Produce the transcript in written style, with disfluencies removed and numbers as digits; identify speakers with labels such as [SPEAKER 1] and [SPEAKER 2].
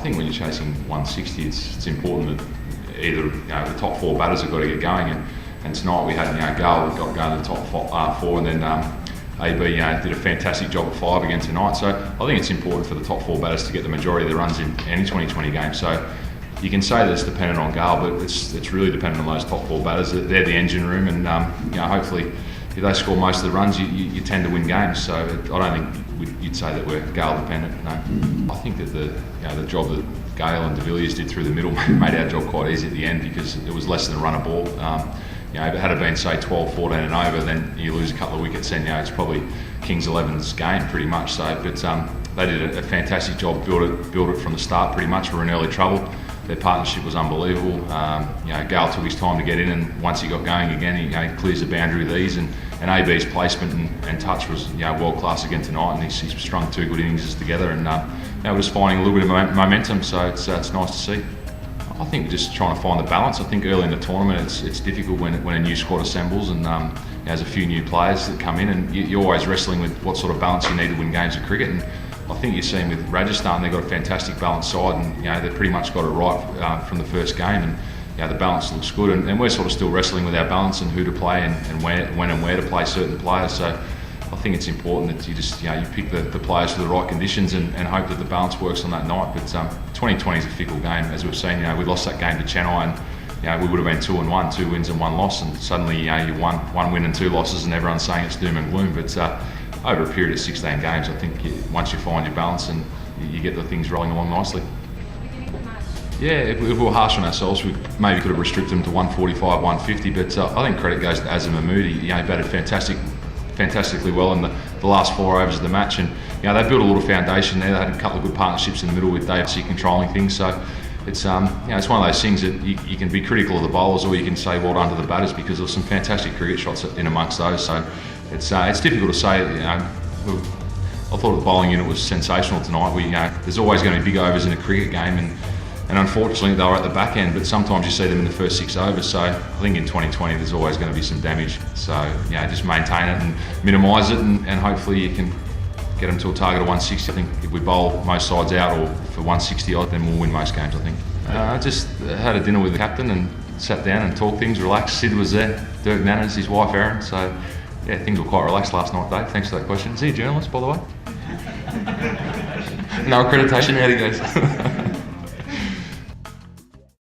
[SPEAKER 1] think when you're chasing 160, it's important that either the top 4 batters have got to get going, and tonight we had Gale got going to the top 4, and then AB did a fantastic job at 5 again tonight. So I think it's important for the top 4 batters to get the majority of the runs in any 2020 game. So you can say that it's dependent on Gale, but it's really dependent on those top 4 batters. They're the engine room, and hopefully if they score most of the runs, you tend to win games. So I don't think you'd say that we're Gale dependent. No, I think that the job that Gale and de Villiers did through the middle made our job quite easy at the end, because it was less than a run a ball. Had it been say 12, 14 and over, then you lose a couple of wickets, and it's probably Kings XI's game pretty much. So, but they did a fantastic job, built it from the start pretty much. We were in early trouble. Their partnership was unbelievable. Gale took his time to get in, and once he got going again, he clears the boundary with ease. And AB's placement and touch was world class again tonight, and he's strung 2 good innings together, and we're just finding a little bit of momentum. So it's nice to see. I think just trying to find the balance. I think early in the tournament it's difficult when a new squad assembles, and there's a few new players that come in, and you're always wrestling with what sort of balance you need to win games of cricket. And I think you're seeing with Rajasthan, they've got a fantastic balanced side, and they've pretty much got it right from the first game, and the balance looks good, and we're sort of still wrestling with our balance and who to play and when and where to play certain players. So I think it's important that you just you pick the players for the right conditions and hope that the balance works on that night. But 2020 is a fickle game, as we've seen. We lost that game to Chennai, and we would have been 2-1, 2 wins and 1 loss, and suddenly you won 1 win and 2 losses, and everyone's saying it's doom and gloom. But over a period of 16 games, I think once you find your balance and you get the things rolling along nicely. Yeah, if we were harsh on ourselves, we maybe could have restricted them to 145, 150. But I think credit goes to Azam Mahmood. He batted fantastically well in the last 4 overs of the match, and they built a little foundation there. They had a couple of good partnerships in the middle with Dave controlling things. So it's it's one of those things that you can be critical of the bowlers, or you can say well done to the batters, because there were some fantastic cricket shots in amongst those. So it's difficult to say. I thought the bowling unit was sensational tonight. There's always going to be big overs in a cricket game, and unfortunately they were at the back end, but sometimes you see them in the first 6 overs. So I think in 2020 there's always going to be some damage. So just maintain it and minimise it, and hopefully you can get them to a target of 160. I think if we bowl most sides out or for 160 odd, then we'll win most games, I think. I just had a dinner with the captain and sat down and talked things, relaxed. Sid was there, Dirk Nanners, his wife Erin. So things were quite relaxed last night, Dave. Thanks for that question. Is he a journalist, by the way? No accreditation, how'd he go?